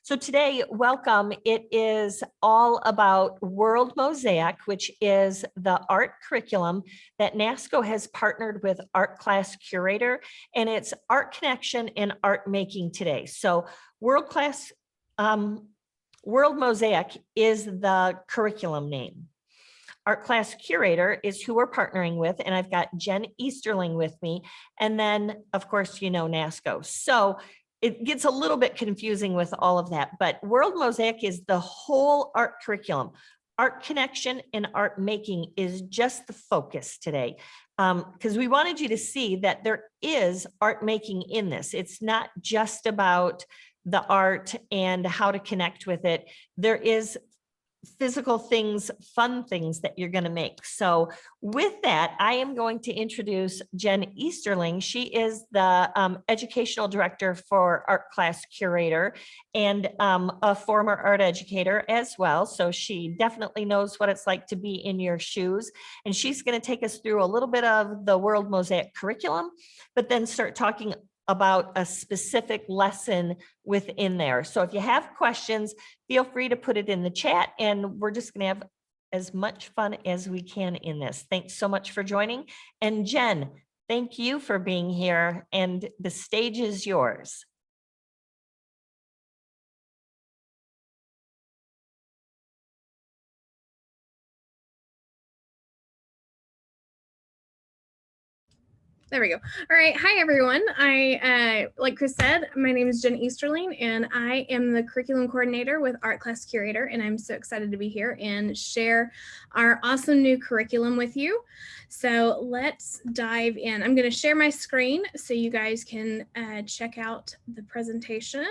So today, welcome. It is all about World Mosaic, which is the art curriculum that Nasco has partnered with Art Class Curator, and it's art connection and art making today. So World Mosaic is the curriculum name. Art Class Curator is who we're partnering with, and I've got Jen Easterling with me. And then, of course, you know Nasco. So it gets a little bit confusing with all of that, but World Mosaic is the whole art curriculum. Art connection and art making is just the focus today, because we wanted you to see that there is art making in this. It's not just about the art and how to connect with it. There is physical things, fun things that you're going to make. So with that, I am going to introduce Jen Easterling. She is the educational director for Art Class Curator and a former art educator as well. So she definitely knows what it's like to be in your shoes. And she's going to take us through a little bit of the World Mosaic curriculum, but then start talking about a specific lesson within there. So if you have questions, feel free to put it in the chat, and we're just going to have as much fun as we can in this. Thanks so much for joining. And Jen, thank you for being here, and the stage is yours. There we go. All right. Hi, everyone. Like Kris said, my name is Jen Easterling, and I am the curriculum coordinator with Art Class Curator, and I'm so excited to be here and share our awesome new curriculum with you. So let's dive in. I'm going to share my screen so you guys can check out the presentation.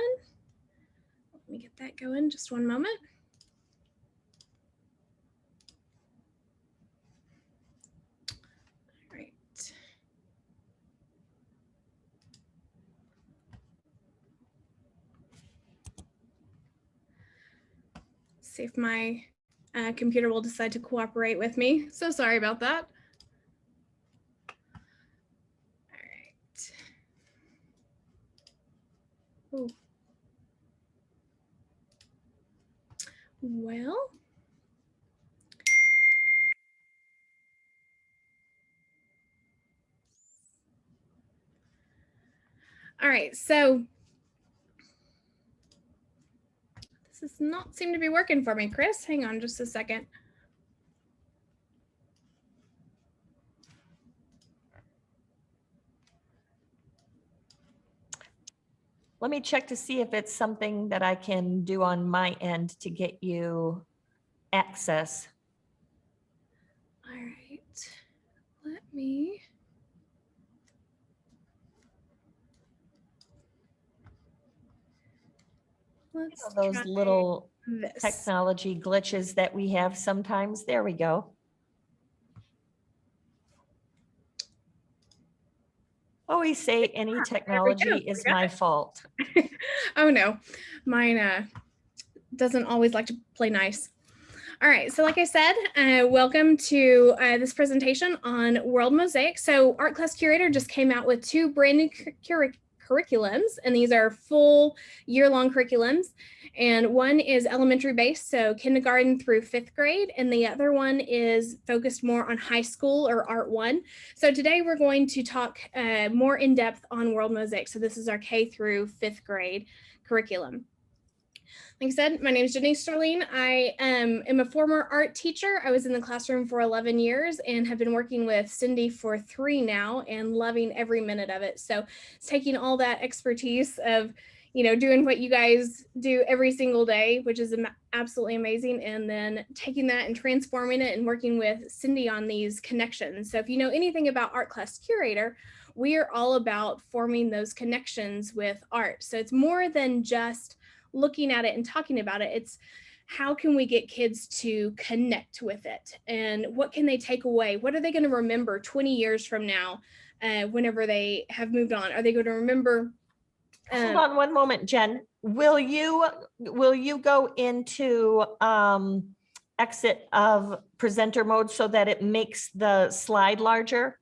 Let me get that going. Just one moment. See if my computer will decide to cooperate with me. So sorry about that. All right. Ooh. Well. All right, so this does not seem to be working for me, Kris. Hang on just a second. Let me check to see if it's something that I can do on my end to get you access. All right, let me. Let's those little technology glitches that we have sometimes. There we go. Always say any technology is my fault. Oh no, mine doesn't always like to play nice. All right, so like I said, welcome to this presentation on World Mosaic. So Art Class Curator just came out with two brand new curriculums, and these are full year-long curriculums. And one is elementary based, so kindergarten through 5th grade, and the other one is focused more on high school or Art 1. So today we're going to talk more in depth on World Mosaic. So this is our K through 5th grade curriculum. Like I said, my name is Denise Sterling. I am a former art teacher. I was in the classroom for 11 years and have been working with Cindy for 3 now and loving every minute of it. So it's taking all that expertise of, you know, doing what you guys do every single day, which is absolutely amazing, and then taking that and transforming it and working with Cindy on these connections. So if you know anything about Art Class Curator, we are all about forming those connections with art. So it's more than just looking at it and talking about it. It's how can we get kids to connect with it, and what can they take away? What are they going to remember 20 years from now, whenever they have moved on? Are they going to remember? Hold on one moment, Jen. Will you go into exit of presenter mode so that it makes the slide larger?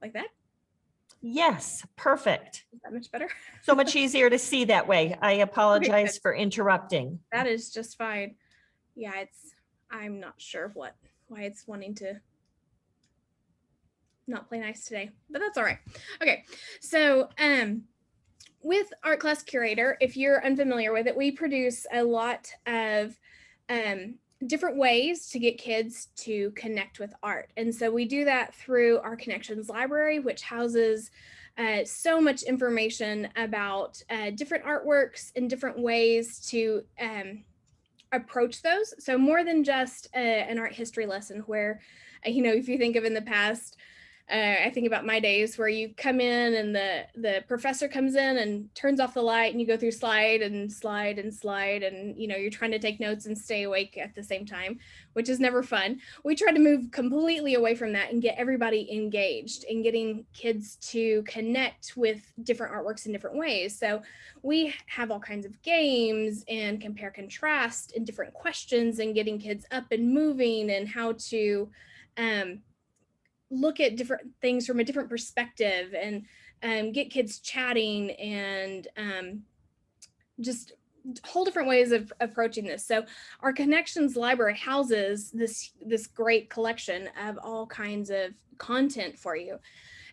Like that? Yes, perfect. Is that much better? So much easier to see that way. I apologize for interrupting. That is just fine. Yeah, I'm not sure why it's wanting to not play nice today, but that's all right. Okay, so with Art Class Curator, if you're unfamiliar with it, we produce a lot of different ways to get kids to connect with art. And so we do that through our Connections library, which houses so much information about different artworks and different ways to approach those. So more than just an art history lesson where, if you think of in the past, I think about my days where you come in and the professor comes in and turns off the light and you go through slide and slide and slide and you're trying to take notes and stay awake at the same time, which is never fun. We try to move completely away from that and get everybody engaged in getting kids to connect with different artworks in different ways. So we have all kinds of games and compare contrast and different questions and getting kids up and moving and how to look at different things from a different perspective and get kids chatting and just whole different ways of approaching this. So our Connections library houses this great collection of all kinds of content for you.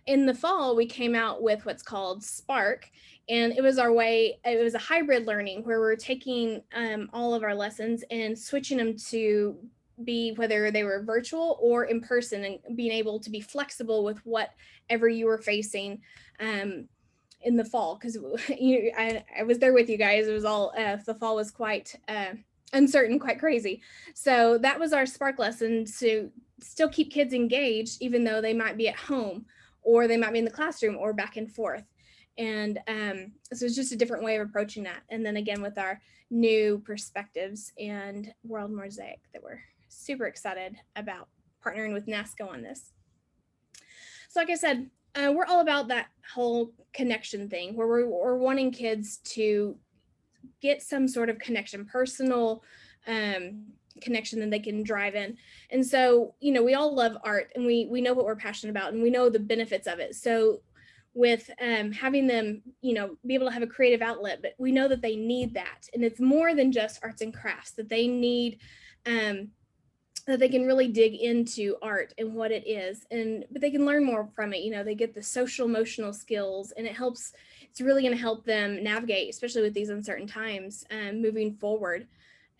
In the fall, we came out with what's called Spark, and it was a hybrid learning where we're taking all of our lessons and switching them to be whether they were virtual or in person and being able to be flexible with whatever you were facing in the fall. Because I was there with you guys. It was all, the fall was quite uncertain, quite crazy. So that was our Spark lesson to still keep kids engaged, even though they might be at home or they might be in the classroom or back and forth. And so it's just a different way of approaching that. And then again, with our new perspectives and World Mosaic that we're super excited about partnering with Nasco on this. So like I said, we're all about that whole connection thing where we're wanting kids to get some sort of connection, personal connection that they can drive in. And so, we all love art and we know what we're passionate about and we know the benefits of it. So with having them, be able to have a creative outlet, but we know that they need that. And it's more than just arts and crafts, that they need that they can really dig into art and what it is, but they can learn more from it. They get the social emotional skills, and it's really going to help them navigate, especially with these uncertain times, moving forward.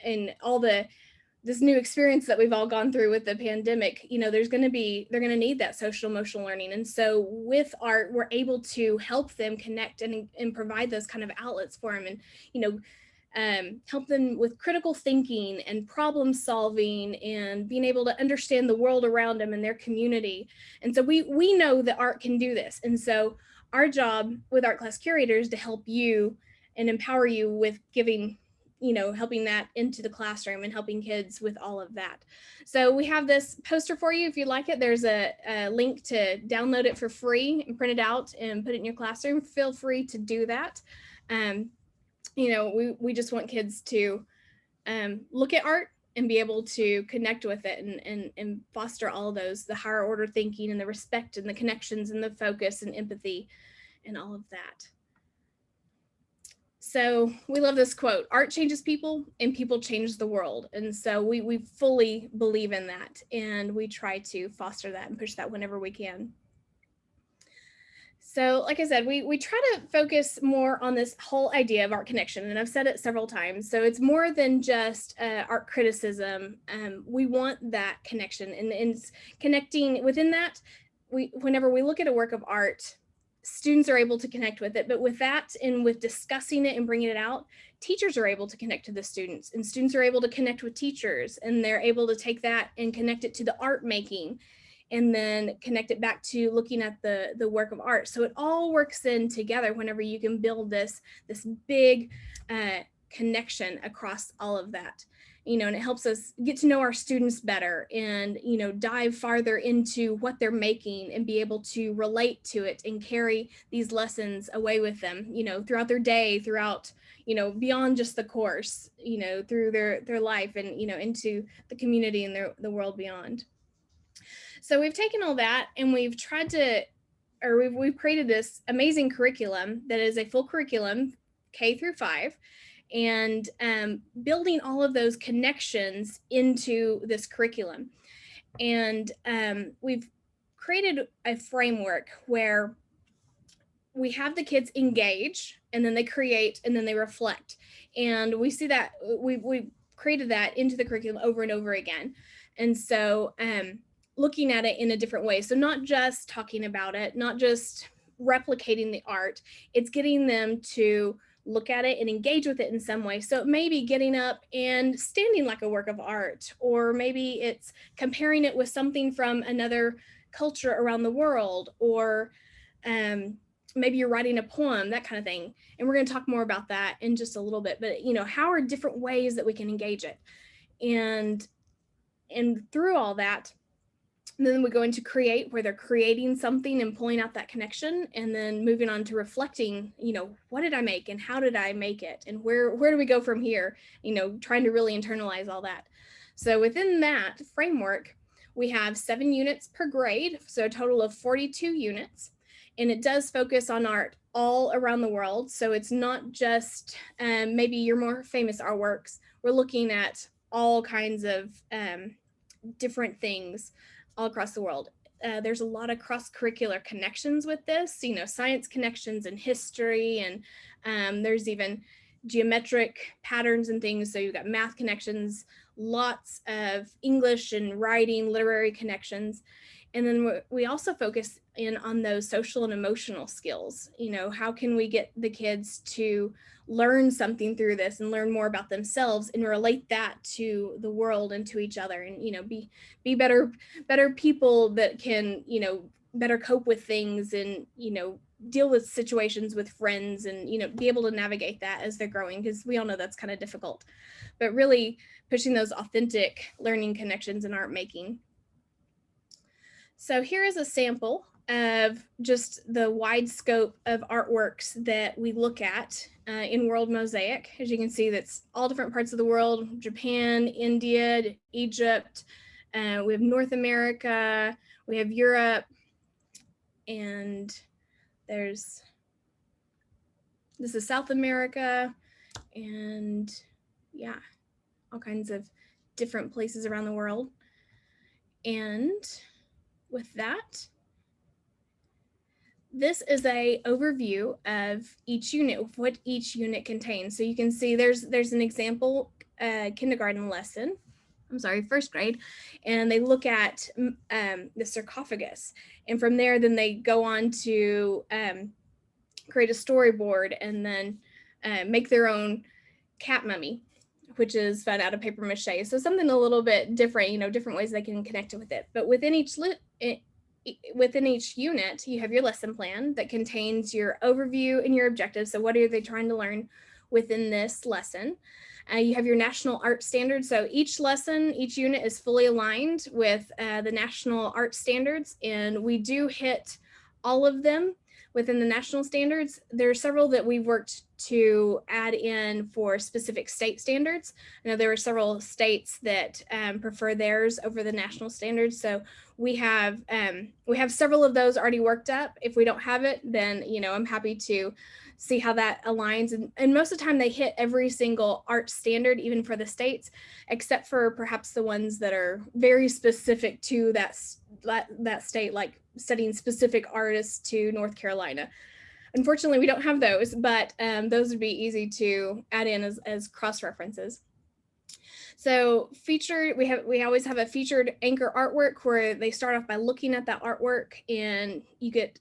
And all this new experience that we've all gone through with the pandemic, they're going to need that social emotional learning. And so with art, we're able to help them connect and provide those kind of outlets for them, and help them with critical thinking and problem solving and being able to understand the world around them and their community. And so we know that art can do this. And so our job with Art Class Curators is to help you and empower you with giving, helping that into the classroom and helping kids with all of that. So we have this poster for you. If you like it, there's a link to download it for free and print it out and put it in your classroom. Feel free to do that. We just want kids to look at art and be able to connect with it and foster all those, the higher order thinking and the respect and the connections and the focus and empathy and all of that. So we love this quote: art changes people and people change the world. And so we fully believe in that, and we try to foster that and push that whenever we can. So like I said, we try to focus more on this whole idea of art connection, and I've said it several times. So it's more than just art criticism. We want that connection, and it's connecting within that. Whenever we look at a work of art, students are able to connect with it, but with that and with discussing it and bringing it out, teachers are able to connect to the students, and students are able to connect with teachers, and they're able to take that and connect it to the art making, and then connect it back to looking at the work of art. So it all works in together whenever you can build this big connection across all of that. And it helps us get to know our students better and, dive farther into what they're making and be able to relate to it and carry these lessons away with them, throughout their day, throughout, beyond just the course, through their life and, into the community and the world beyond. So we've taken all that and we've tried to we've created this amazing curriculum that is a full curriculum, K through 5, and building all of those connections into this curriculum. And we've created a framework where we have the kids engage, and then they create, and then they reflect. And we see that we created that into the curriculum over and over again. And so looking at it in a different way. So not just talking about it, not just replicating the art, it's getting them to look at it and engage with it in some way. So it may be getting up and standing like a work of art, or maybe it's comparing it with something from another culture around the world, or maybe you're writing a poem, that kind of thing. And we're going to talk more about that in just a little bit. But, you know, how are different ways that we can engage it? And through all that, then we go into create, where they're creating something and pulling out that connection, and then moving on to reflecting, you know, what did I make and how did I make it? And where do we go from here? You know, trying to really internalize all that. So within that framework, we have 7 units per grade, so a total of 42 units. And it does focus on art all around the world. So it's not just maybe your more famous artworks. We're looking at all kinds of different things all across the world. There's a lot of cross-curricular connections with this, you know, science connections and history, and there's even geometric patterns and things. So you've got math connections, lots of English and writing, literary connections. And then we also focus in on those social and emotional skills. You know, how can we get the kids to learn something through this and learn more about themselves and relate that to the world and to each other, and, you know, be better people that can, you know, better cope with things, and, you know, deal with situations with friends, and, you know, be able to navigate that as they're growing, because we all know that's kind of difficult. But really pushing those authentic learning connections in art making. So here is a sample of just the wide scope of artworks that we look at in World Mosaic. As you can see, that's all different parts of the world: Japan, India, Egypt. We have North America, we have Europe, and this is South America, and yeah, all kinds of different places around the world. And with that, this is a overview of each unit, of what each unit contains. So you can see there's an example kindergarten lesson, first grade, and they look at the sarcophagus, and from there then they go on to create a storyboard, and then make their own cat mummy, which is fun, out of paper mache. So something a little bit different, you know, different ways they can connect it with it. But within each unit, you have your lesson plan that contains your overview and your objectives. So what are they trying to learn within this lesson? You have your national art standards. So each lesson, each unit is fully aligned with the national art standards, and we do hit all of them within the national standards. There are several that we've worked to add in for specific state standards. I know there are several states that prefer theirs over the national standards. So we have several of those already worked up. If we don't have it, then, you know, I'm happy to see how that aligns. And most of the time they hit every single art standard, even for the states, except for perhaps the ones that are very specific to that state, like studying specific artists to North Carolina. Unfortunately, we don't have those, but those would be easy to add in as cross-references. So we always have a featured anchor artwork, where they start off by looking at that artwork, and you get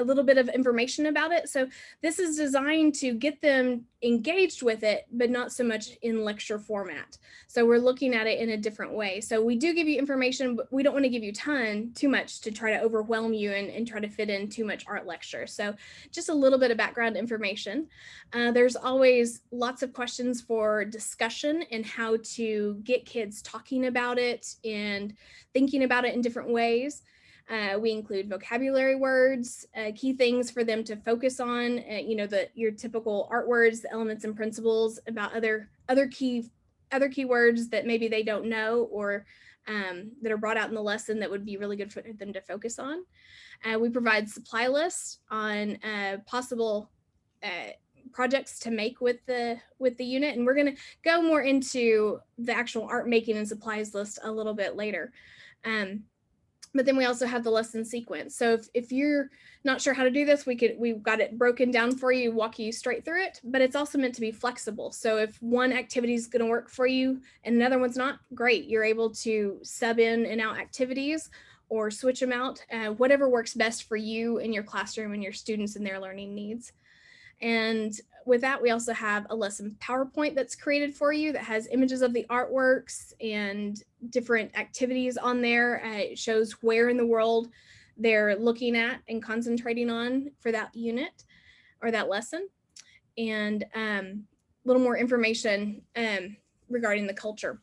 a little bit of information about it. So this is designed to get them engaged with it, but not so much in lecture format. So we're looking at it in a different way. So we do give you information, but we don't want to give you too much to try to overwhelm you and try to fit in too much art lecture. So just a little bit of background information. There's always lots of questions for discussion and how to get kids talking about it and thinking about it in different ways. We include vocabulary words, key things for them to focus on, you know, your typical art words, the elements and principles, about other key words that maybe they don't know, or that are brought out in the lesson that would be really good for them to focus on. We provide supply lists on possible projects to make with the unit, and we're going to go more into the actual art making and supplies list a little bit later. But then we also have the lesson sequence. So if you're not sure how to do this, we've got it broken down for you, walk you straight through it, but it's also meant to be flexible. So if one activity is going to work for you and another one's not, great. You're able to sub in and out activities or switch them out, whatever works best for you and your classroom and your students and their learning needs. And with that, we also have a lesson PowerPoint that's created for you that has images of the artworks and different activities on there. It shows where in the world they're looking at and concentrating on for that unit or that lesson. And a little more information regarding the culture.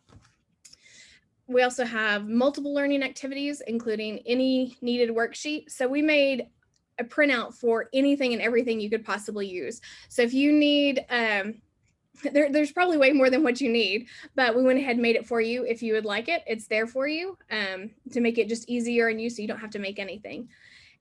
We also have multiple learning activities, including any needed worksheet. So we made a printout for anything and everything you could possibly use. So if you need, there's probably way more than what you need, but we went ahead and made it for you. If you would like it, it's there for you to make it just easier on you so you don't have to make anything.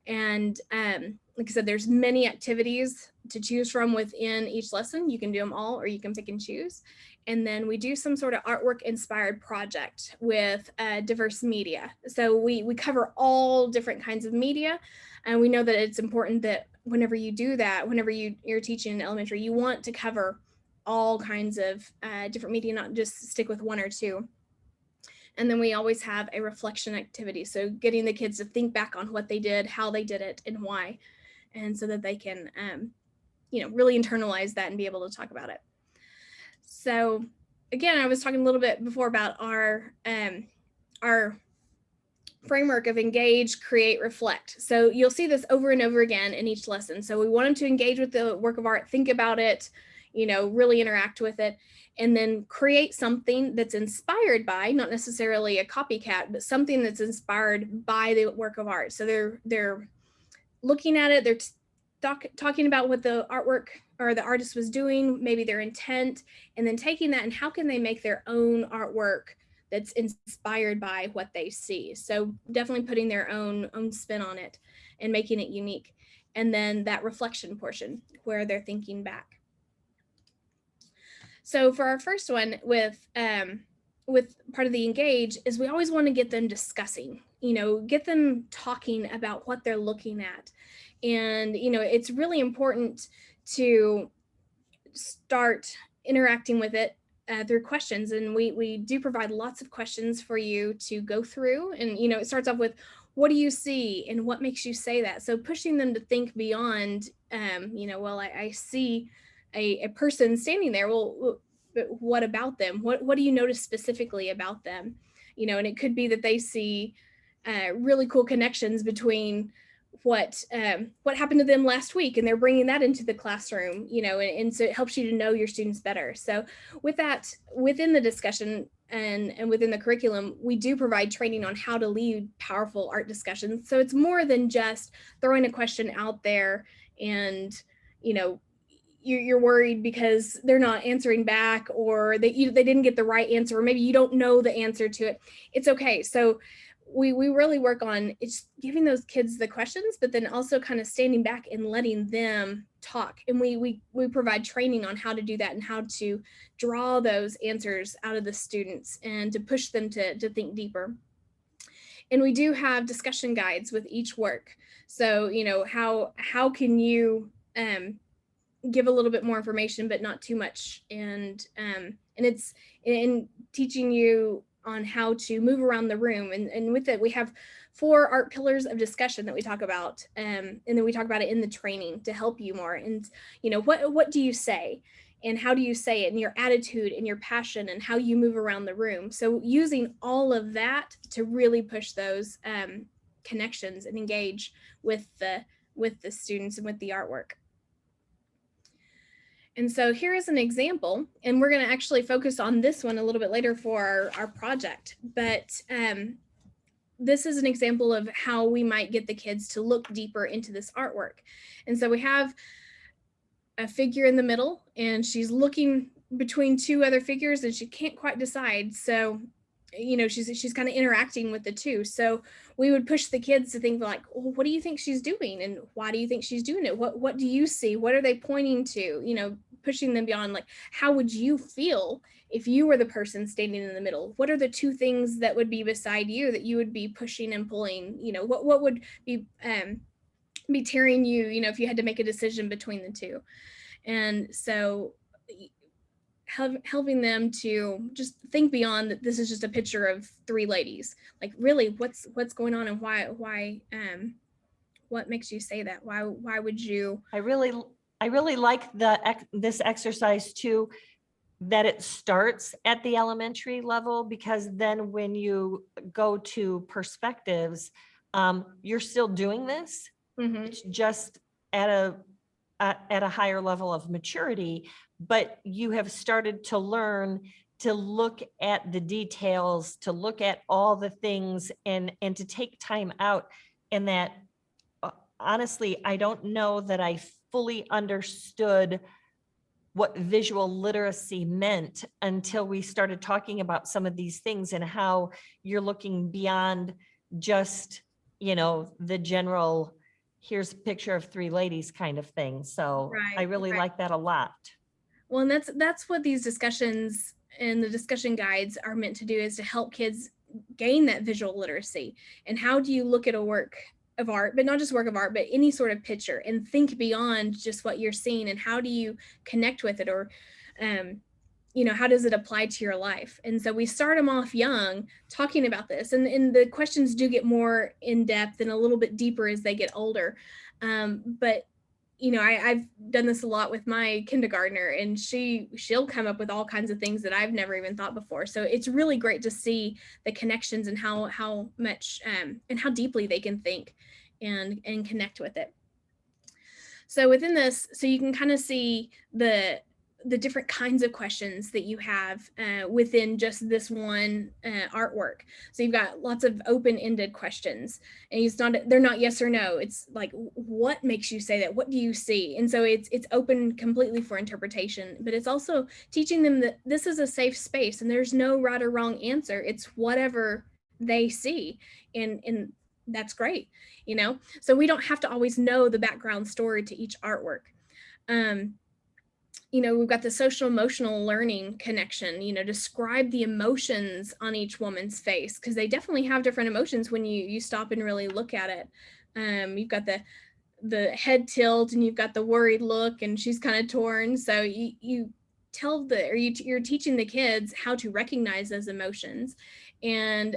And like I said, there's many activities to choose from within each lesson. You can do them all or you can pick and choose. And then we do some sort of artwork inspired project with diverse media. So we cover all different kinds of media. And we know that it's important that whenever you do that, whenever you're teaching in elementary, you want to cover all kinds of different media, not just stick with one or two. And then we always have a reflection activity. So getting the kids to think back on what they did, how they did it, and why. And so that they can, really internalize that and be able to talk about it. So again, I was talking a little bit before about our framework of engage, create, reflect. So you'll see this over and over again in each lesson. So we want them to engage with the work of art, think about it, really interact with it, and then create something that's inspired by, not necessarily a copycat, but something that's inspired by the work of art. So they're looking at it, they're talking about what the artwork or the artist was doing, maybe their intent, and then taking that and how can they make their own artwork that's inspired by what they see. So definitely putting their own spin on it and making it unique. And then that reflection portion where they're thinking back. So for our first one with part of the engage is we always want to get them discussing, get them talking about what they're looking at. And, it's really important to start interacting with it through questions. And we do provide lots of questions for you to go through. And, it starts off with, what do you see and what makes you say that? So pushing them to think beyond, I see a person standing there. Well, but what about them? What do you notice specifically about them? And it could be that they see really cool connections between what happened to them last week, and they're bringing that into the classroom, and so it helps you to know your students better. So with that, within the discussion and within the curriculum, we do provide training on how to lead powerful art discussions. So it's more than just throwing a question out there and, you're worried because they're not answering back, or they didn't get the right answer, or maybe you don't know the answer to it. It's okay. So we really work on it's giving those kids the questions, but then also kind of standing back and letting them talk. And we provide training on how to do that and how to draw those answers out of the students and to push them to think deeper. And we do have discussion guides with each work. So, how can you give a little bit more information, but not too much. And it's in teaching you on how to move around the room. And with it, we have 4 art pillars of discussion that we talk about. And then we talk about it in the training to help you more. And, what do you say? And how do you say it? And your attitude and your passion and how you move around the room. So using all of that to really push those connections and engage with the students and with the artwork. And so here is an example, and we're going to actually focus on this one a little bit later for our project. But this is an example of how we might get the kids to look deeper into this artwork. And so we have a figure in the middle, and she's looking between 2 other figures, and she can't quite decide. So she's kind of interacting with the two. So we would push the kids to think like, well, what do you think she's doing? And why do you think she's doing it? What do you see? What are they pointing to? Pushing them beyond like, how would you feel if you were the person standing in the middle? What are the two things that would be beside you that you would be pushing and pulling? What would be tearing you, if you had to make a decision between the two? And so helping them to just think beyond that this is just a picture of three ladies. Like, really, what's going on, and why what makes you say that? Why would you? I really like this exercise too, that it starts at the elementary level, because then when you go to perspectives, you're still doing this. Mm-hmm. It's just at a higher level of maturity, but you have started to learn to look at the details, to look at all the things, and to take time out. And that, honestly, I don't know that I fully understood what visual literacy meant until we started talking about some of these things, and how you're looking beyond just, the general, here's a picture of three ladies kind of thing. So Right, I really right. like that a lot. Well, and that's what these discussions and the discussion guides are meant to do, is to help kids gain that visual literacy. And how do you look at a work of art, but not just work of art, but any sort of picture, and think beyond just what you're seeing, and how do you connect with it, or how does it apply to your life? And so we start them off young talking about this, and the questions do get more in depth and a little bit deeper as they get older. But I've done this a lot with my kindergartner, and she'll come up with all kinds of things that I've never even thought before. So it's really great to see the connections, and how much and how deeply they can think and connect with it. So within this, so you can kind of see the different kinds of questions that you have within just this one artwork. So you've got lots of open-ended questions, and they're not yes or no. It's like, what makes you say that? What do you see? And so it's open completely for interpretation, but it's also teaching them that this is a safe space, and there's no right or wrong answer. It's whatever they see, and that's great, So we don't have to always know the background story to each artwork. We've got the social emotional learning connection, describe the emotions on each woman's face, because they definitely have different emotions when you stop and really look at it. You've got the head tilt, and you've got the worried look, and she's kind of torn. So you're teaching the kids how to recognize those emotions. And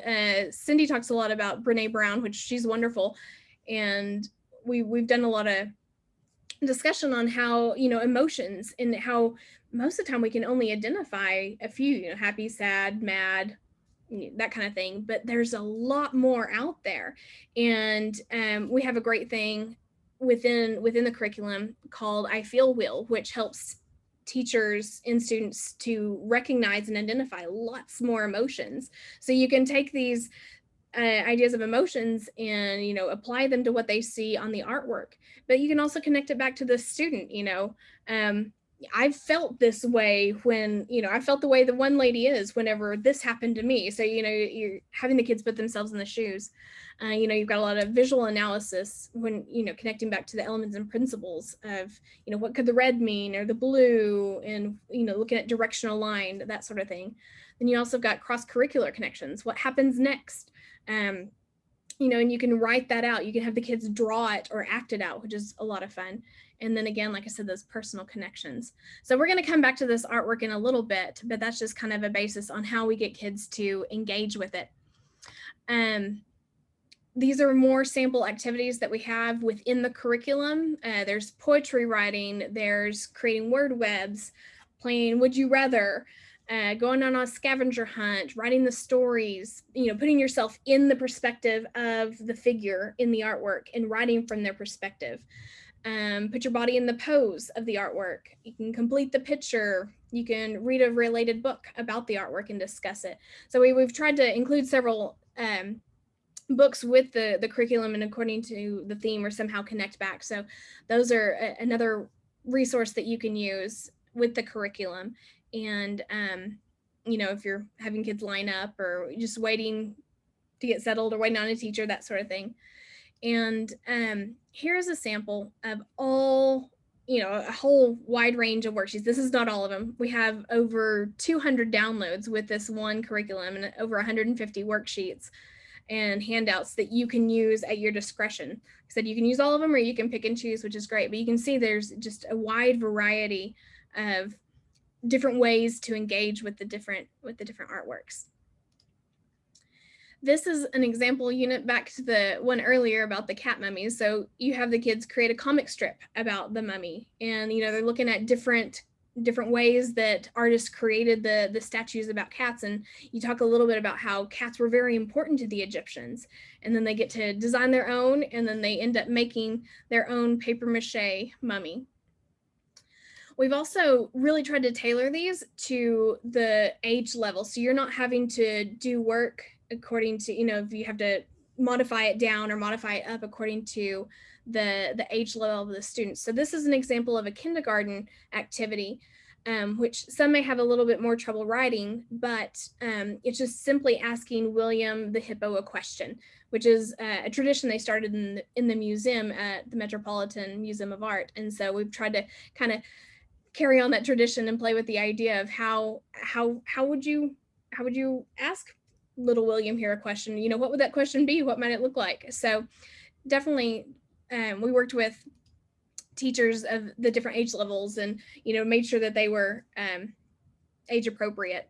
Cindy talks a lot about Brene Brown, which she's wonderful. And we've done a lot of discussion on how, emotions, and how most of the time we can only identify a few, happy, sad, mad, that kind of thing, but there's a lot more out there. And we have a great thing within the curriculum called I Feel Wheel, which helps teachers and students to recognize and identify lots more emotions. So you can take these ideas of emotions and apply them to what they see on the artwork, but you can also connect it back to the student. I've felt this way when I felt the way the one lady is whenever this happened to me. So you're having the kids put themselves in the shoes. You've got a lot of visual analysis when connecting back to the elements and principles of what could the red mean, or the blue, and looking at directional line, that sort of thing. Then you also got cross-curricular connections. What happens next? And you can write that out. You can have the kids draw it or act it out, which is a lot of fun. And then again, like I said, those personal connections. So we're going to come back to this artwork in a little bit, but that's just kind of a basis on how we get kids to engage with it. These are more sample activities that we have within the curriculum. There's poetry writing, there's creating word webs, playing Would You Rather, going on a scavenger hunt, writing the stories, putting yourself in the perspective of the figure in the artwork and writing from their perspective. Put your body in the pose of the artwork. You can complete the picture. You can read a related book about the artwork and discuss it. So we've tried to include several books with the curriculum and according to the theme, or somehow connect back. So those are another resource that you can use with the curriculum. And if you're having kids line up or just waiting to get settled or waiting on a teacher, that sort of thing. And here's a sample of all, a whole wide range of worksheets. This is not all of them. We have over 200 downloads with this one curriculum and over 150 worksheets and handouts that you can use at your discretion. Like I said, you can use all of them or you can pick and choose, which is great. But you can see there's just a wide variety of different ways to engage with the different artworks. This is an example unit back to the one earlier about the cat mummies. So you have the kids create a comic strip about the mummy, and they're looking at different ways that artists created the statues about cats, and you talk a little bit about how cats were very important to the Egyptians, and then they get to design their own, and then they end up making their own paper mache mummy. We've also really tried to tailor these to the age level, so you're not having to do work according to, if you have to modify it down or modify it up according to the age level of the students. So this is an example of a kindergarten activity, which some may have a little bit more trouble writing, but it's just simply asking William the hippo a question, which is a tradition they started in the museum at the Metropolitan Museum of Art. And so we've tried to kind of carry on that tradition and play with the idea of how would you ask little William here a question? What would that question be? What might it look like? So definitely we worked with teachers of the different age levels and made sure that they were age appropriate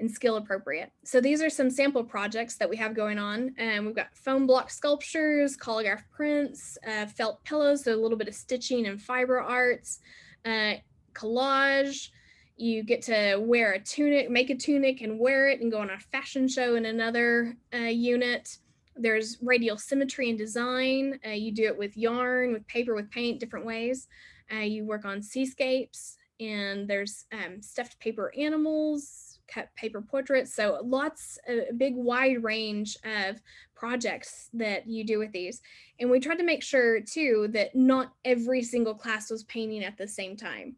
and skill appropriate. So these are some sample projects that we have going on. We've got foam block sculptures, collagraph prints, felt pillows, so a little bit of stitching and fiber arts, collage. You get to wear a tunic, make a tunic and wear it and go on a fashion show in another unit. There's radial symmetry and design. You do it with yarn, with paper, with paint, different ways. You work on seascapes, and there's stuffed paper animals, cut paper portraits. So a big wide range of projects that you do with these. And we tried to make sure too that not every single class was painting at the same time.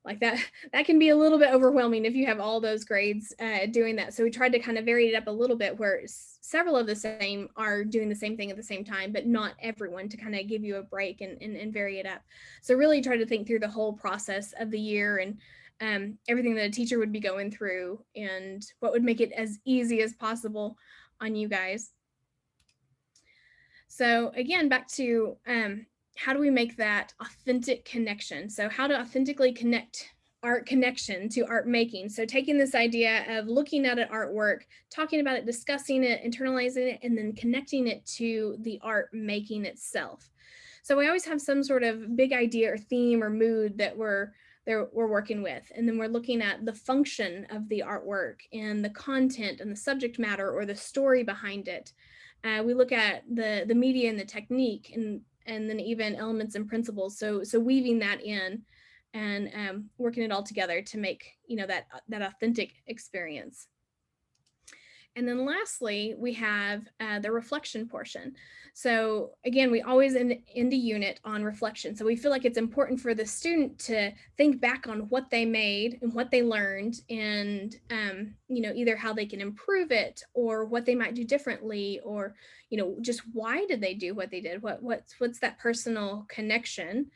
Like that can be a little bit overwhelming if you have all those grades doing that. So we tried to kind of vary it up a little bit where several of the same are doing the same thing at the same time, but not everyone, to kind of give you a break and vary it up. So really try to think through the whole process of the year and everything that a teacher would be going through and what would make it as easy as possible on you guys. So again, back to how do we make that authentic connection? So how to authentically connect art connection to art making. So taking this idea of looking at an artwork, talking about it, discussing it, internalizing it, and then connecting it to the art making itself. So we always have some sort of big idea or theme or mood that we're working with. And then we're looking at the function of the artwork and the content and the subject matter or the story behind it. We look at the media and the technique and then even elements and principles. So weaving that in and working it all together to make that authentic experience. And then lastly, we have the reflection portion. So again, we always end a unit on reflection. So we feel like it's important for the student to think back on what they made and what they learned and, either how they can improve it or what they might do differently or, just why did they do what they did? What's that personal connection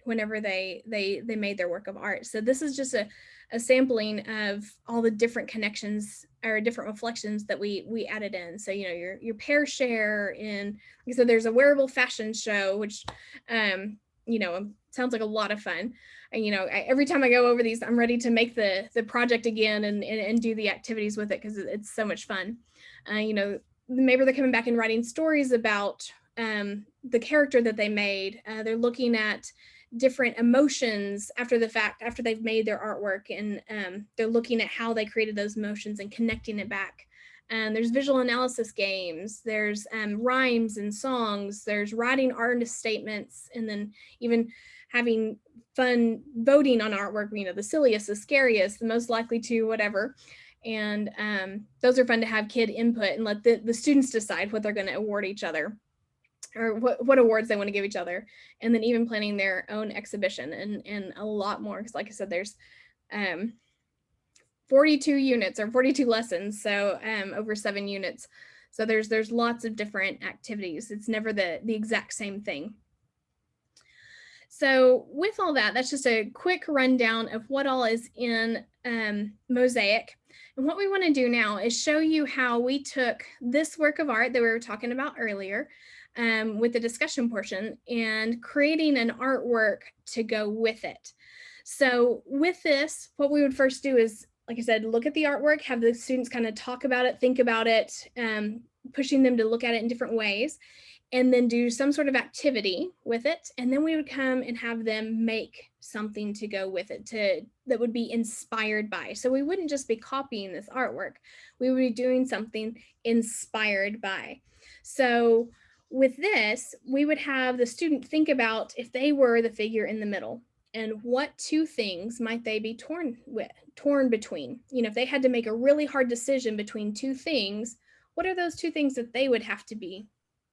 whenever they made their work of art. So this is just a sampling of all the different connections or different reflections that we added in. So, your pair share and like I said, there's a wearable fashion show, which, sounds like a lot of fun. And, every time I go over these, I'm ready to make the project again and do the activities with it because it's so much fun. Maybe they're coming back and writing stories about the character that they made. They're looking at different emotions after the fact, after they've made their artwork, and they're looking at how they created those emotions and connecting it back. There's visual analysis games, there's rhymes and songs, there's writing artist statements, and then even having fun voting on artwork, the silliest, the scariest, the most likely to, whatever. And those are fun to have kid input and let the students decide what they're going to award each other or what awards they want to give each other, and then even planning their own exhibition and a lot more. Because like I said, there's 42 units or 42 lessons, so over 7 units. So there's lots of different activities. It's never the exact same thing. So with all that, that's just a quick rundown of what all is in Mosaic. And what we want to do now is show you how we took this work of art that we were talking about earlier with the discussion portion and creating an artwork to go with it. So with this, what we would first do is, like I said, look at the artwork, have the students kind of talk about it, think about it, pushing them to look at it in different ways, and then do some sort of activity with it. And then we would come and have them make something to go with it that would be inspired by. So we wouldn't just be copying this artwork, we would be doing something inspired by. So with this, we would have the student think about if they were the figure in the middle, and what two things might they be torn between? You know, if they had to make a really hard decision between two things, what are those two things that they would have to be,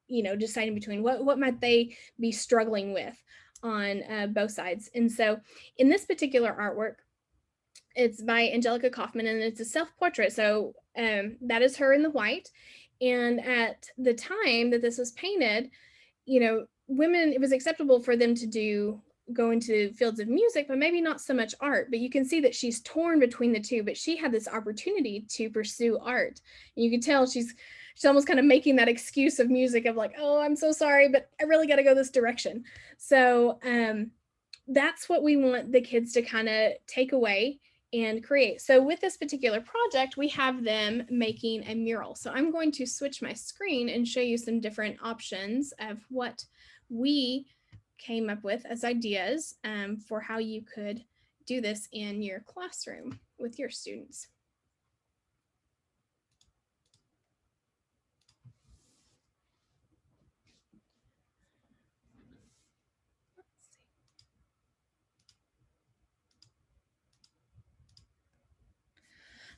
you know, deciding between? What might they be struggling with on both sides? And so in this particular artwork, it's by Angelica Kaufman, and it's a self-portrait. So that is her in the white. And at the time that this was painted, you know, women, it was acceptable for them to go into fields of music, but maybe not so much art. But you can see that she's torn between the two, but she had this opportunity to pursue art. And you can tell she's almost kind of making that excuse of music of like, oh, I'm so sorry, but I really got to go this direction. So that's what we want the kids to kind of take away and create. So with this particular project, we have them making a mural. So I'm going to switch my screen and show you some different options of what we came up with as ideas for how you could do this in your classroom with your students.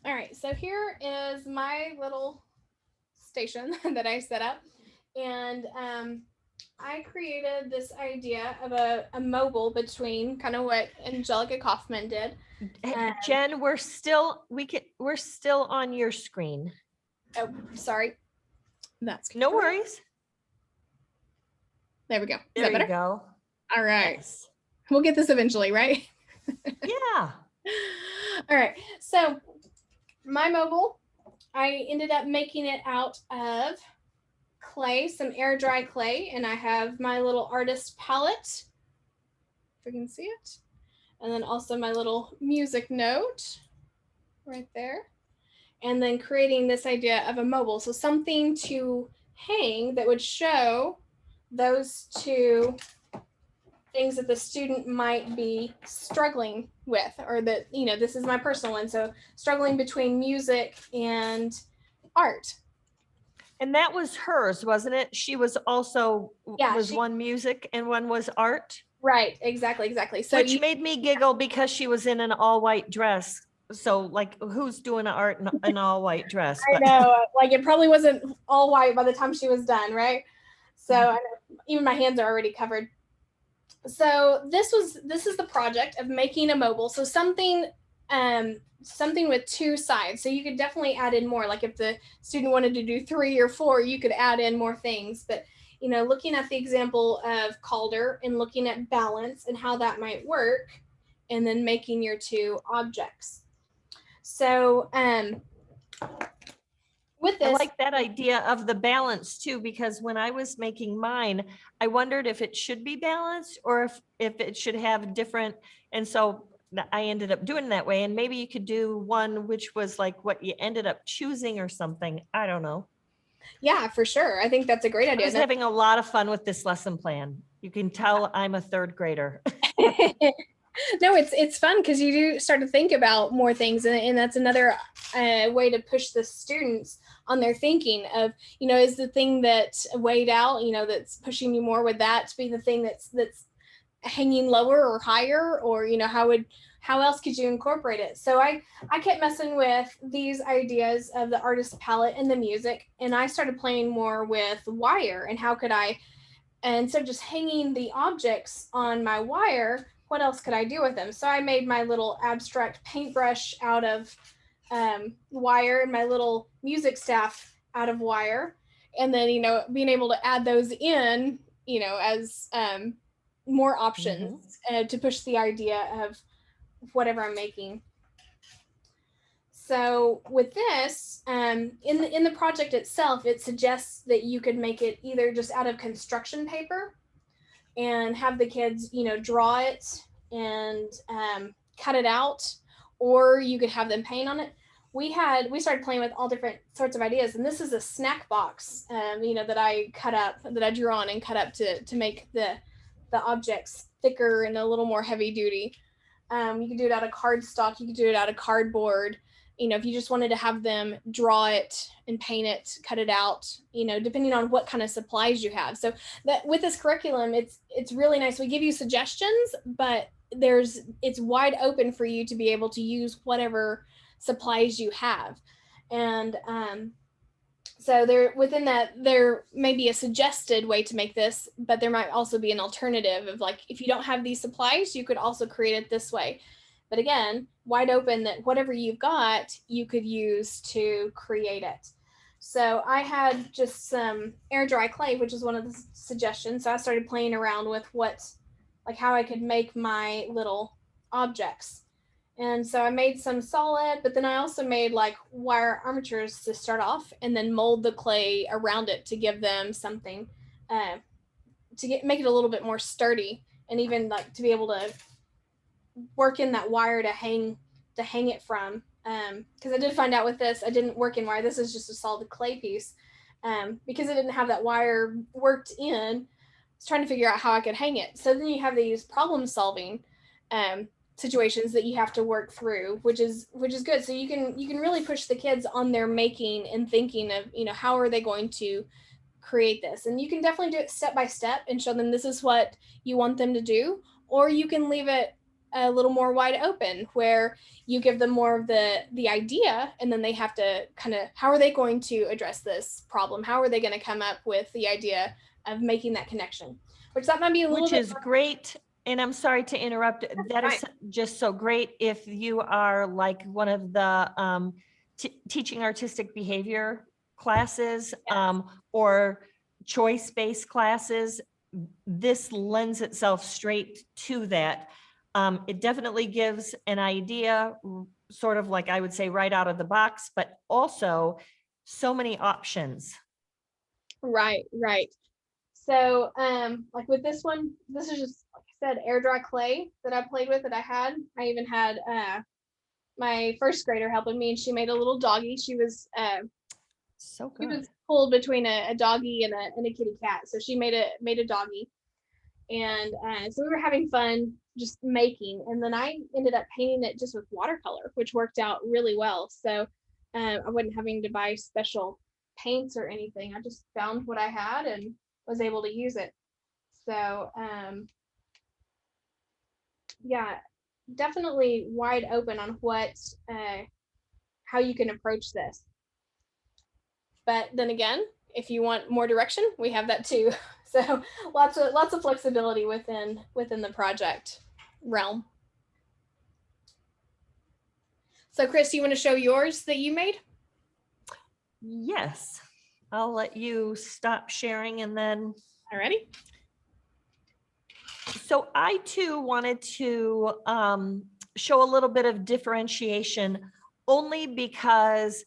All right, so here is my little station that I set up, and I created this idea of a mobile between kind of what Angelica Kaufman did. Jen, we're still on your screen. Oh, sorry. That's no worries. There we go. Is there that better? You go. All right. Yes. We'll get this eventually, right? Yeah. All right. So my mobile, I ended up making it out of clay, some air dry clay, and I have my little artist palette, if you can see it, and then also my little music note right there, and then creating this idea of a mobile, so something to hang that would show those two things that the student might be struggling with, or that, you know, this is my personal one, so struggling between music and art. And that was hers, wasn't it? She was also, one music and one was art. Right, exactly. So which made me giggle because she was in an all white dress. So like, who's doing art in an all white dress? I know, like it probably wasn't all white by the time she was done, right? So I know, even my hands are already covered. So this is the project of making a mobile. So something with two sides. So you could definitely add in more. Like if the student wanted to do 3 or 4, you could add in more things. But, you know, looking at the example of Calder and looking at balance and how that might work, and then making your two objects. So with this, I like that idea of the balance too, because when I was making mine, I wondered if it should be balanced or if it should have different. And so I ended up doing that way. And maybe you could do one which was like what you ended up choosing or something. I don't know. Yeah, for sure. I think that's a great idea. I was having a lot of fun with this lesson plan. You can tell I'm a 3rd grader. No, it's fun because you do start to think about more things, and that's another way to push the students on their thinking of, you know, is the thing that weighed out, you know, that's pushing you more, would that be the thing that's hanging lower or higher, or, you know, how else could you incorporate it? So I kept messing with these ideas of the artist palette and the music, and I started playing more with wire and how could I, instead of just hanging the objects on my wire, what else could I do with them? So I made my little abstract paintbrush out of wire and my little music staff out of wire. And then, being able to add those in, as more options to push the idea of whatever I'm making. So with this, in the project itself, it suggests that you could make it either just out of construction paper and have the kids, draw it and cut it out, or you could have them paint on it. We started playing with all different sorts of ideas, and this is a snack box, that I drew on and cut up to make the objects thicker and a little more heavy duty. You could do it out of cardstock. You could do it out of cardboard. If you just wanted to have them draw it and paint it, cut it out, depending on what kind of supplies you have. So that with this curriculum, it's really nice. We give you suggestions, but it's wide open for you to be able to use whatever supplies you have. And so within that, there may be a suggested way to make this, but there might also be an alternative of like, if you don't have these supplies, you could also create it this way. But again, wide open that whatever you've got, you could use to create it. So I had just some air dry clay, which is one of the suggestions. So I started playing around with how I could make my little objects. And so I made some solid, but then I also made like wire armatures to start off and then mold the clay around it to give them something make it a little bit more sturdy, and even like to be able to work in that wire to hang it from. Because I did find out with this, I didn't work in wire. This is just a solid clay piece. Because I didn't have that wire worked in, I was trying to figure out how I could hang it. So then you have these problem solving situations that you have to work through, which is good. So you can really push the kids on their making and thinking of, how are they going to create this. And you can definitely do it step by step and show them this is what you want them to do, or you can leave it a little more wide open where you give them more of the idea, and then they have to kind of, how are they going to address this problem? How are they going to come up with the idea of making that connection? Which that might be a little bit. Which is great. And I'm sorry to interrupt. That is just so great if you are like one of the teaching artistic behavior classes, or choice-based classes. This lends itself straight to that. It definitely gives an idea, sort of like I would say right out of the box, but also so many options. Right. So like with this one, this is just, like I said, air dry clay that I played with, that I had. I even had my first grader helping me, and she made a little doggy. She was so good. She was pulled between a doggy and a kitty cat. So she made a doggy. And so we were having fun just making, and then I ended up painting it just with watercolor, which worked out really well. So I wasn't having to buy special paints or anything. I just found what I had and was able to use it. So yeah, definitely wide open on how you can approach this. But then again, if you want more direction, we have that too. So lots of flexibility within the project realm. So Kris, you want to show yours that you made? Yes, I'll let you stop sharing and then. Alrighty. So I too wanted to show a little bit of differentiation, only because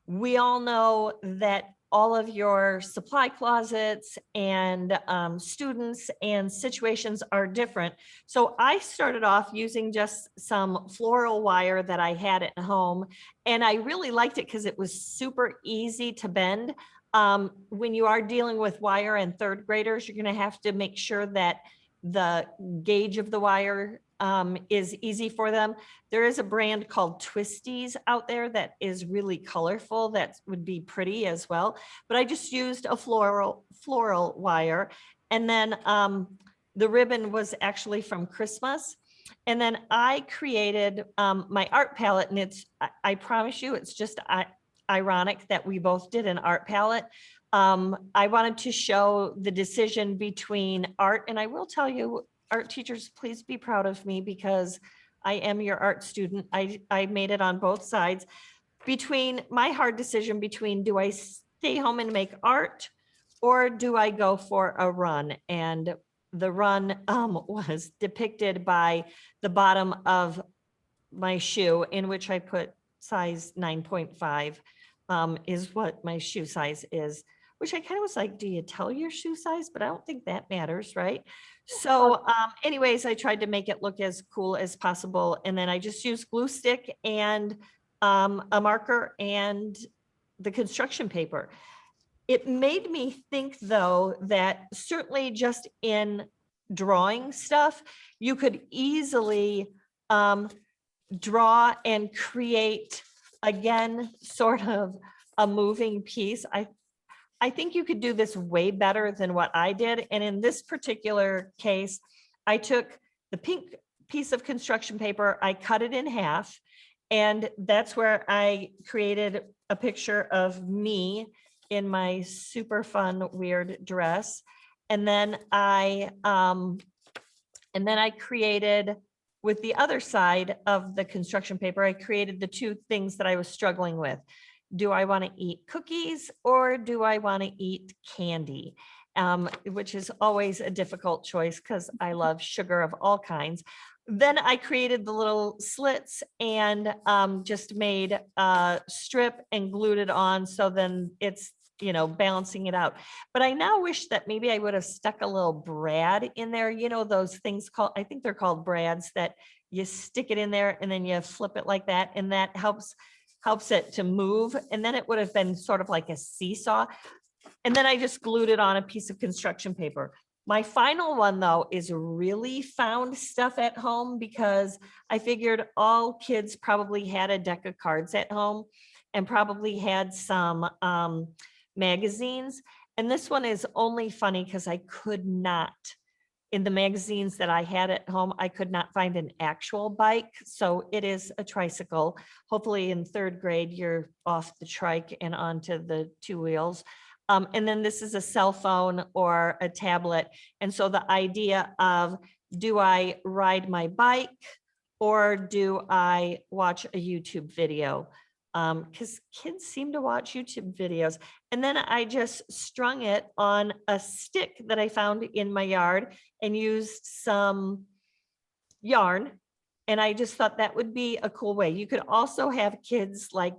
we all know that all of your supply closets and students and situations are different. So I started off using just some floral wire that I had at home, and I really liked it because it was super easy to bend. When you are dealing with wire and third graders, you're going to have to make sure that the gauge of the wire is easy for them. There is a brand called Twisties out there that is really colorful, that would be pretty as well. But I just used a floral wire. And then the ribbon was actually from Christmas. And then I created my art palette, and I promise you, it's just ironic that we both did an art palette. I wanted to show the decision between art, and I will tell you, art teachers, please be proud of me, because I am your art student. I made it on both sides. Between my hard decision between, do I stay home and make art, or do I go for a run? And the run was depicted by the bottom of my shoe, in which I put size 9.5 is what my shoe size is, which I kind of was like, do you tell your shoe size? But I don't think that matters, right? So anyways, I tried to make it look as cool as possible. And then I just used glue stick and a marker and the construction paper. It made me think, though, that certainly just in drawing stuff, you could easily draw and create, again, sort of a moving piece. I think you could do this way better than what I did. And in this particular case, I took the pink piece of construction paper, I cut it in half, and that's where I created a picture of me in my super fun, weird dress. And then I created, with the other side of the construction paper, I created the two things that I was struggling with. Do I want to eat cookies or do I want to eat candy? Which is always a difficult choice because I love sugar of all kinds. Then I created the little slits and just made a strip and glued it on. So then it's, you know, balancing it out. But I now wish that maybe I would have stuck a little brad in there. You know, those things called, I think they're called brads, that you stick it in there and then you flip it like that. And that helps it to move. And then it would have been sort of like a seesaw. And then I just glued it on a piece of construction paper. My final one, though, is really found stuff at home, because I figured all kids probably had a deck of cards at home and probably had some magazines. And this one is only funny because I could not, in the magazines that I had at home, I could not find an actual bike. So it is a tricycle. Hopefully in third grade, you're off the trike and onto the two wheels. And then this is a cell phone or a tablet. And so the idea of, do I ride my bike or do I watch a YouTube video? Because kids seem to watch YouTube videos. And then I just strung it on a stick that I found in my yard and used some yarn. And I just thought that would be a cool way. You could also have kids like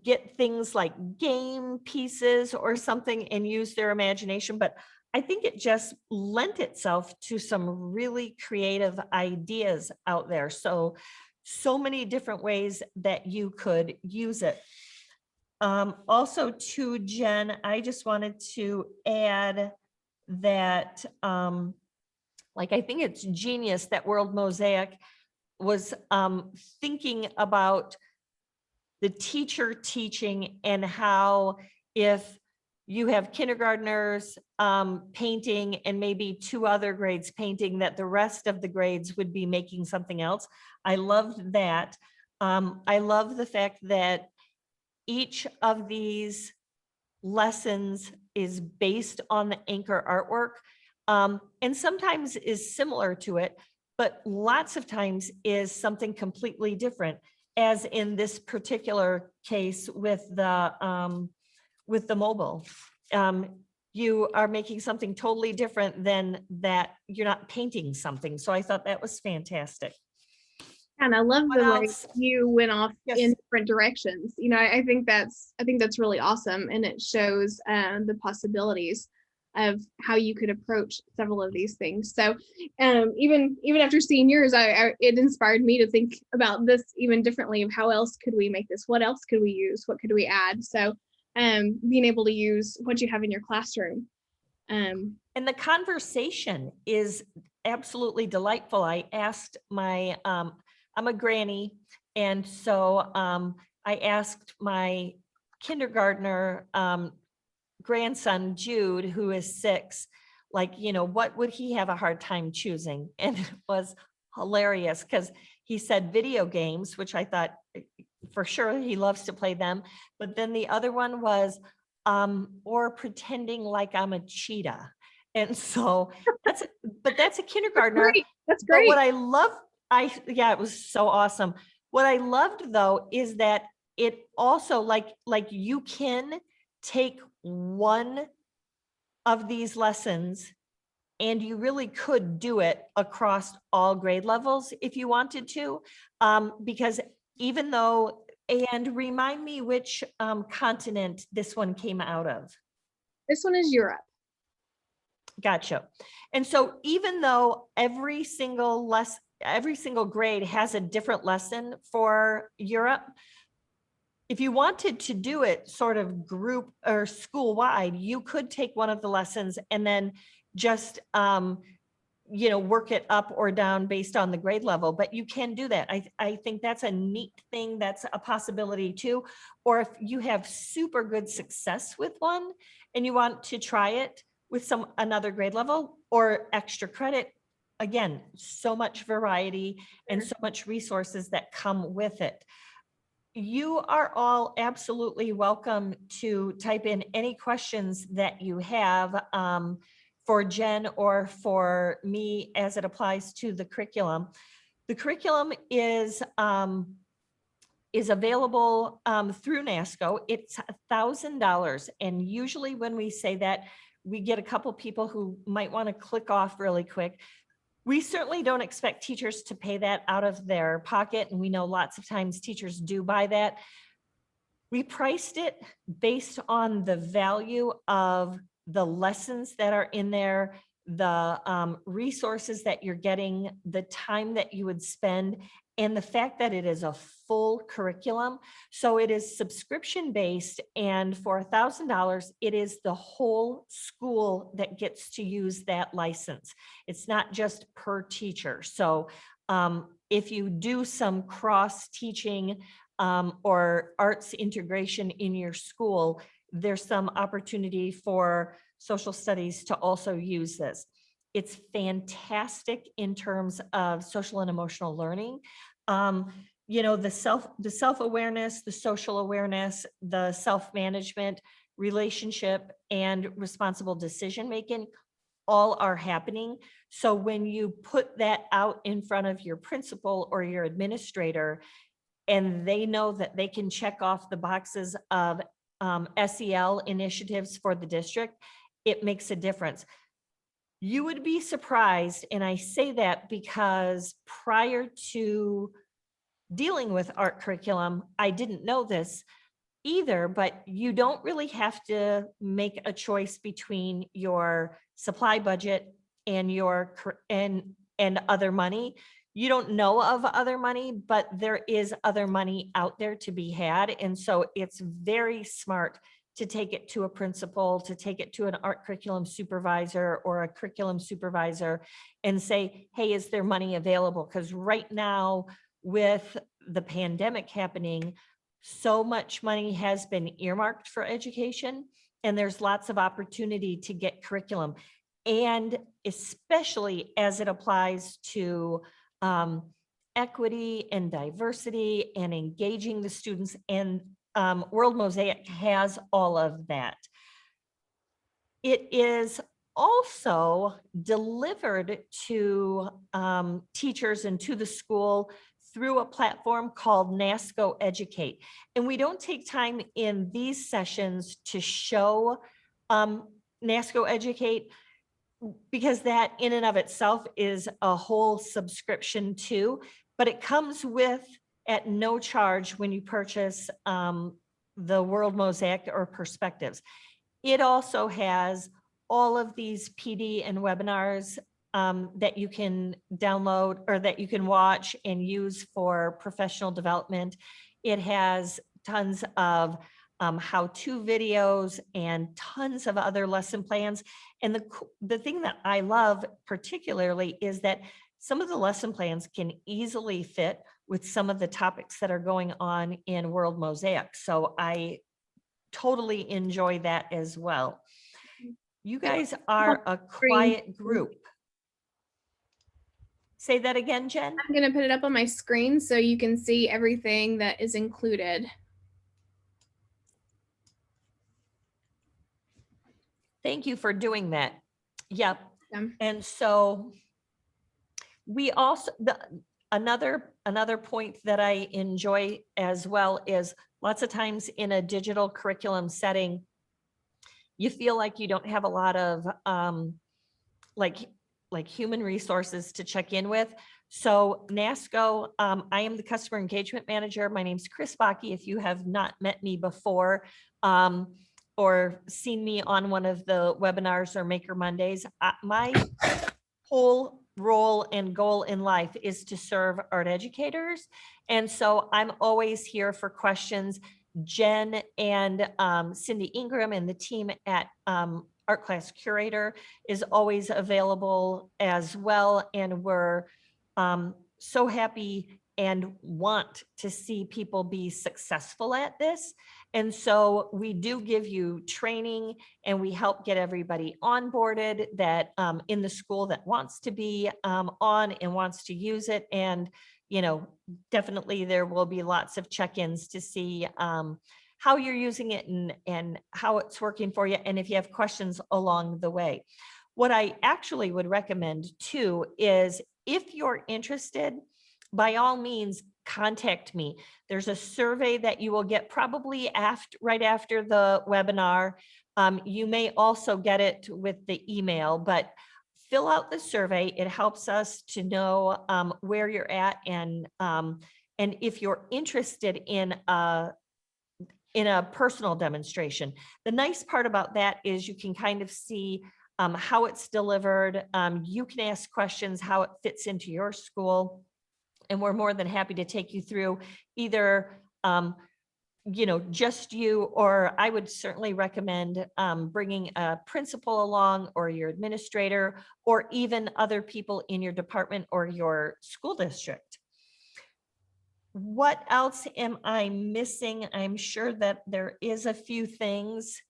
get things like game pieces or something and use their imagination. But I think it just lent itself to some really creative ideas out there. So many different ways that you could use it. Also to Jen, I just wanted to add that, like, I think it's genius that World Mosaic was thinking about the teacher teaching, and how if you have kindergartners painting and maybe two other grades painting, that the rest of the grades would be making something else. I loved that. I love the fact that each of these lessons is based on the anchor artwork, and sometimes is similar to it, but lots of times is something completely different, as in this particular case with the mobile. You are making something totally different than that. You're not painting something. So I thought that was fantastic. And I love the way you went off in different directions. You know, I think that's really awesome, and it shows the possibilities of how you could approach several of these things. So even after seeing yours, it inspired me to think about this even differently, of how else could we make this? What else could we use? What could we add? So being able to use what you have in your classroom. And the conversation is absolutely delightful. I asked my, I'm a granny, and so I asked my kindergartner grandson, Jude, who is 6, like, you know, what would he have a hard time choosing? And it was hilarious because he said video games, which I thought for sure he loves to play them. But then the other one was, or pretending like I'm a cheetah. And so that's a kindergartner. That's great. But what I love Yeah, it was so awesome. What I loved though is that it also like you can take one of these lessons and you really could do it across all grade levels if you wanted to, because even though, and remind me which continent this one came out of. This one is Europe. Gotcha. And so even though every single grade has a different lesson for Europe, if you wanted to do it sort of group or school wide, you could take one of the lessons and then just, work it up or down based on the grade level, but you can do that. I think that's a neat thing. That's a possibility too. Or if you have super good success with one and you want to try it with another grade level or extra credit, again, so much variety and so much resources that come with it. You are all absolutely welcome to type in any questions that you have for Jen or for me as it applies to the curriculum. The curriculum is available through Nasco. It's $1,000. And usually when we say that, we get a couple people who might want to click off really quick. We certainly don't expect teachers to pay that out of their pocket. And we know lots of times teachers do buy that. We priced it based on the value of the lessons that are in there, the resources that you're getting, the time that you would spend, and the fact that it is a full curriculum. So it is subscription based, and for $1,000, it is the whole school that gets to use that license. It's not just per teacher. So if you do some cross teaching or arts integration in your school, there's some opportunity for social studies to also use this. It's fantastic in terms of social and emotional learning. The self-awareness, the social awareness, the self-management, relationship, and responsible decision-making all are happening. So when you put that out in front of your principal or your administrator, and they know that they can check off the boxes of SEL initiatives for the district, it makes a difference. You would be surprised, and I say that because prior to dealing with art curriculum, I didn't know this either, but you don't really have to make a choice between your supply budget and and other money. You don't know of other money, but there is other money out there to be had. And so it's very smart to take it to a principal, to take it to an art curriculum supervisor or a curriculum supervisor and say, hey, is there money available? Because right now with the pandemic happening, so much money has been earmarked for education, and there's lots of opportunity to get curriculum. And especially as it applies to equity and diversity and engaging the students, and World Mosaic has all of that. It is also delivered to teachers and to the school through a platform called Nasco Educate. And we don't take time in these sessions to show Nasco Educate, because that in and of itself is a whole subscription too, but it comes with at no charge when you purchase the World Mosaic or Perspectives. It also has all of these PD and webinars that you can download or that you can watch and use for professional development. It has tons of how-to videos and tons of other lesson plans. And the thing that I love particularly is that some of the lesson plans can easily fit with some of the topics that are going on in World Mosaic. So I totally enjoy that as well. You guys are a quiet group. Say that again, Jen. I'm going to put it up on my screen so you can see everything that is included. Thank you for doing that. Yep. And so we also, Another point that I enjoy as well is lots of times in a digital curriculum setting, you feel like you don't have a lot of like human resources to check in with. So Nasco, I am the customer engagement manager. My name's Kris Bakke. If you have not met me before or seen me on one of the webinars or Maker Mondays, my whole role and goal in life is to serve art educators. And so I'm always here for questions. Jen and Cindy Ingram and the team at Art Class Curator is always available as well. And we're so happy and want to see people be successful at this. And so we do give you training and we help get everybody onboarded that in the school that wants to be on and wants to use it. And, you know, definitely there will be lots of check-ins to see how you're using it and how it's working for you. And if you have questions along the way. What I actually would recommend too is if you're interested, by all means, contact me. There's a survey that you will get probably right after the webinar. You may also get it with the email, but fill out the survey. It helps us to know where you're at and if you're interested in a personal demonstration. The nice part about that is you can kind of see how it's delivered. You can ask questions, how it fits into your school. And we're more than happy to take you through either, you know, just you, or I would certainly recommend bringing a principal along or your administrator, or even other people in your department or your school district. What else am I missing? I'm sure that there is a few things.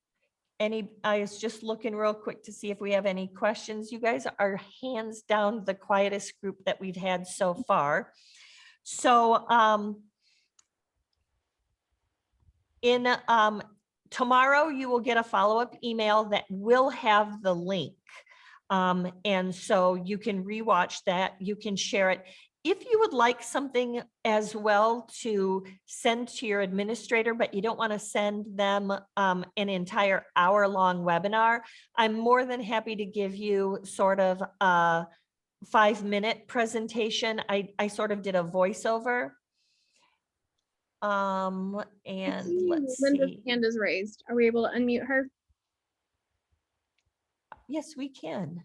I was just looking real quick to see if we have any questions. You guys are hands down the quietest group that we've had so far. So tomorrow you will get a follow-up email that will have the link. And so you can rewatch that, you can share it. If you would like something as well to send to your administrator, but you don't want to send them an entire hour-long webinar, I'm more than happy to give you sort of a 5-minute presentation. I sort of did a voiceover. And let's Linda's see. hand is raised. Are we able to unmute her? Yes, we can.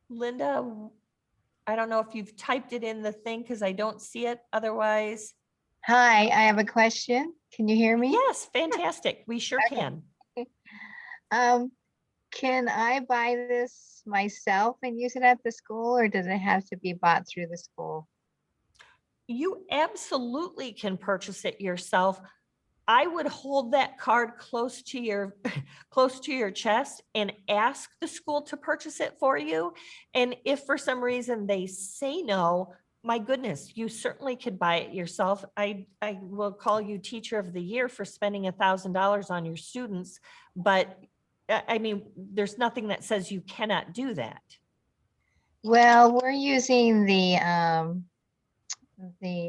Linda, I don't know if you've typed it in the thing because I don't see it otherwise. Hi, I have a question. Can you hear me? Yes, fantastic. We sure Okay. can. Can I buy this myself and use it at the school, or does it have to be bought through the school? You absolutely can purchase it yourself. I would hold that card close to your chest and ask the school to purchase it for you. And if for some reason they say no, my goodness, you certainly could buy it yourself. I will call you teacher of the year for spending $1,000 on your students, but I mean, there's nothing that says you cannot do that. Well, we're using the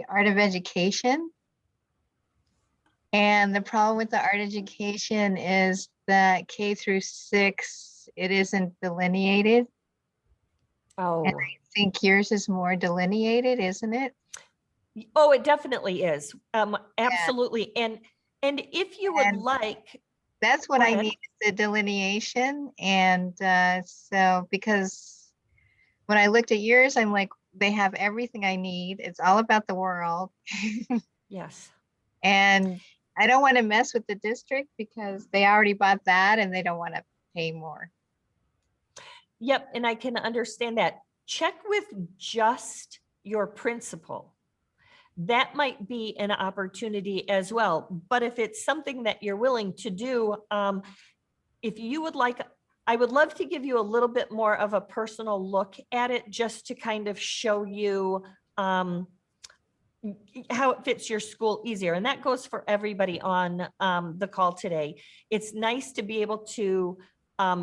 Art of Education. And the problem with the art education is that K through 6, it isn't delineated. Oh, And I think yours is more delineated, isn't it? oh, it definitely is. Absolutely. Yeah. And if you would like, that's what I need, is the delineation. And so because when I looked at yours, I'm like, they have everything I need. It's all about the world. Yes. And I don't want to mess with the district because they already bought that and they don't want to pay more. Yep. And I can understand that. Check with just your principal. That might be an opportunity as well. But if it's something that you're willing to do, if you would like, I would love to give you a little bit more of a personal look at it, just to kind of show you how it fits your school easier. And that goes for everybody on the call today. It's nice to be able to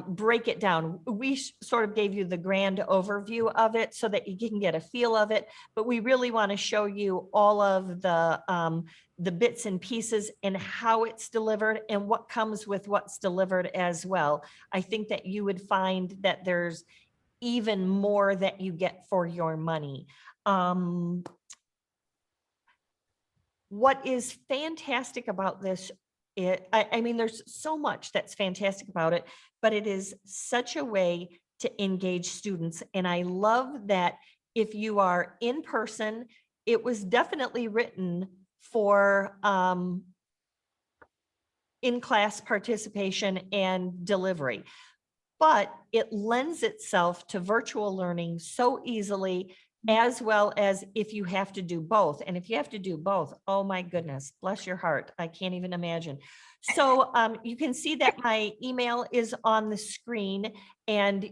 break it down. We sort of gave you the grand overview of it so that you can get a feel of it, but we really want to show you all of the bits and pieces and how it's delivered and what comes with what's delivered as well. I think that you would find that there's even more that you get for your money. What is fantastic about this, I mean, there's so much that's fantastic about it, but it is such a way to engage students. And I love that if you are in person, it was definitely written for in-class participation and delivery, but it lends itself to virtual learning so easily, as well as if you have to do both. And if you have to do both, oh my goodness, bless your heart. I can't even imagine. So you can see that my email is on the screen, and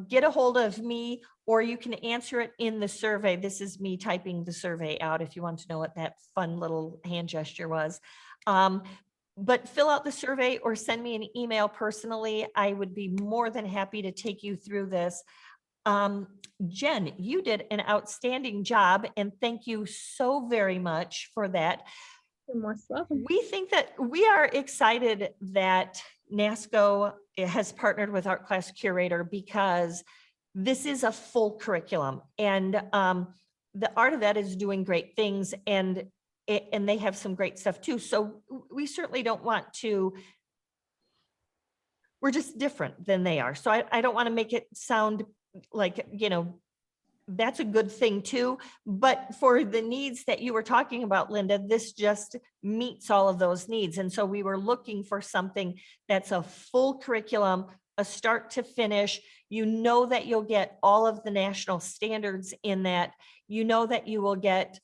get a hold of me, or you can answer it in the survey. This is me typing the survey out if you want to know what that fun little hand gesture was. But fill out the survey or send me an email personally. I would be more than happy to take you through this. Jen, you did an outstanding job, and thank you so very much for that. You're most welcome. We think that we are excited that Nasco has partnered with Art Class Curator, because this is a full curriculum, and the Art of Ed is doing great things, and they have some great stuff too. So we certainly don't want to, we're just different than they are. So I don't want to make it sound like, you know, that's a good thing too. But for the needs that you were talking about, Linda, this just meets all of those needs. And so we were looking for something that's a full curriculum, a start to finish. You know that you'll get all of the national standards in that. You know that you will get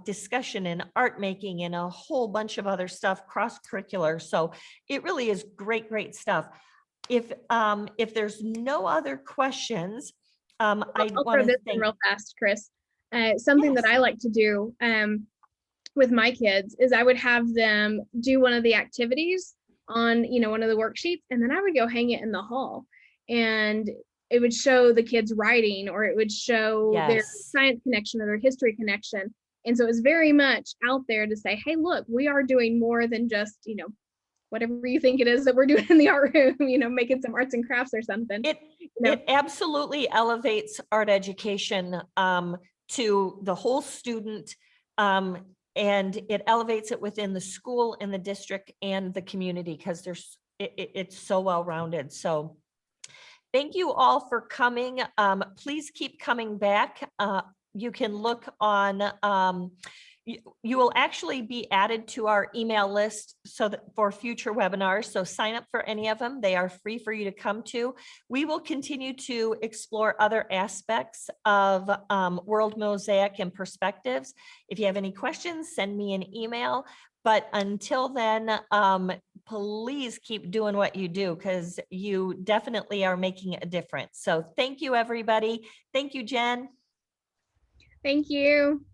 discussion and art making and a whole bunch of other stuff, cross-curricular. So it really is great, great stuff. If there's no other questions, I I'll want throw to this in thank. real fast, Kris. Something that Yes. I like to do with my kids is I would have them do one of the activities on, one of the worksheets, and then I would go hang it in the hall, and it would show the kids writing, or it would show their Yes. science connection or their history connection. And so it's very much out there to say, hey, look, we are doing more than just, whatever you think it is that we're doing in the art room, making some arts and crafts or something. It absolutely elevates art education to the whole student, and it elevates it within the school and the district and the community, because it's so well-rounded. So thank you all for coming. Please keep coming back. You can look on, you will actually be added to our email list so that for future webinars. So sign up for any of them. They are free for you to come to. We will continue to explore other aspects of World Mosaic and perspectives. If you have any questions, send me an email. But until then, please keep doing what you do, because you definitely are making a difference. So thank you, everybody. Thank you, Jen. Thank you.